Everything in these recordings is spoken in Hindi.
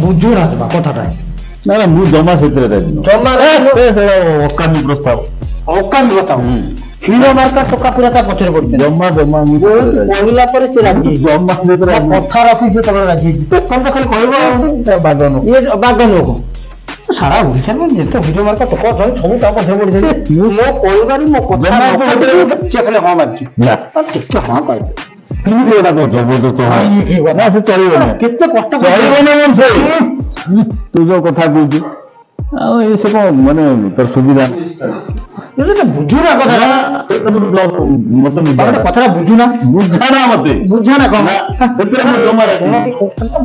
बुझुना कथा ना ना मु जमा से अकामी प्रस्ताव अकामी बताओ हीरो मार्का टोका पूरा ता पछरे पड़ते जमा जमा पहिला पर से राजी जमा पत्थर ऑफिस तब राजी कोन तो खाली कहबो बागन ये बागन लोग सारा ओडिसा में जेते हीरो मार्का टोका सब ता पछरे पड़ जाई मो कहबारी मो कथा चेकले हां मारची ना ठीक हां कहछ किनी एटा को जबरदस्त हां ना से चलिबो ना केते कष्ट चलिबो ना मन से तू जो कथा कहू आ ए सब माने तर सुविधा ये तो बुझुना कथा मत कथा बुझुना बुझाना मते बुझाना कौन सेतरे मो जमा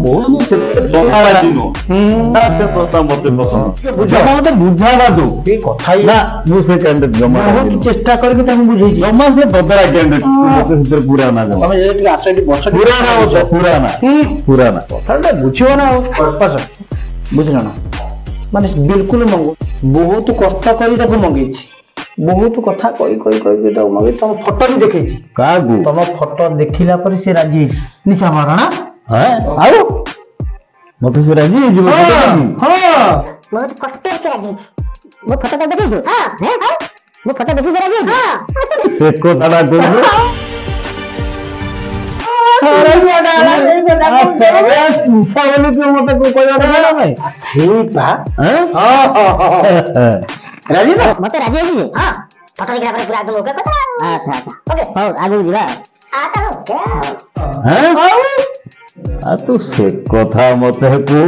बहुत से जमा दिनो ना से प्रस्ताव मते पसंद जमा मते बुझाना दो ये कथा ही ना मु से कैंडिडेट जमा बहुत चेष्टा करके ताकू बुझेई जमा से बदला कैंडिडेट मते सेतरे पूरा ना जमा तमे जे आसटी वर्ष पुराना कथा बुझियो ना पर्पस बुझला ना माने बिल्कुल मंगो बहुत कष्ट करी ताकू मंगेछि बहुत कथा कई कई कई तो मगे तुम फोटो भी देखैछि कागु तुम फोटो देखिला पर से राजी है निशा मारो ना हां आउ मते से राजी है जीवन हां बहुत कष्ट से राजी वो फोटो तो देखी तू हां हैं वो फोटो देखी राजी हां से को तड़ा को अरे बड़ा ए बड़ा सबे सबले के मते को कोई ना भाई सेबा हैं हां राजी ना मते राजी है हां फोटो देखला पर पूरा एकदम ओके कथा अच्छा अच्छा ओके हो आगु जीवा आता रो क्या हैं आ तू से कथा मते को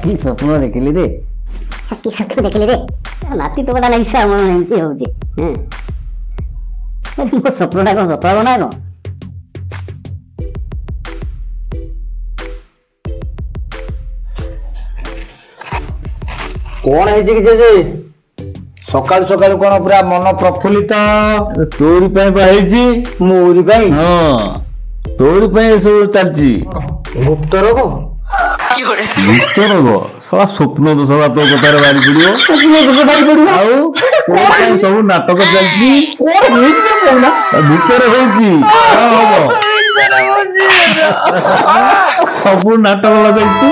की स्वप्न देखिली रे की स्वप्न देखिली रे नाती तो बड़ा नहीं सा मन एंची होउची हैं मो स्वप्नटा को सफल बना को कौन है जी जे सकाल सकाल कौन पूरा मन प्रफुल्लित तोरी पे बाहिजी मोरी भाई हां तोरी पे सब चलची गुप्त रोग गुप्त रोग सला स्वप्न तो सला तो कतारे बारी पड़ियो स्वप्न तो बारी पड़ियो आउ कोन सब नाटक चलची कोन होई ना कोना भीतर होची हां हो सब नाटक लगाइती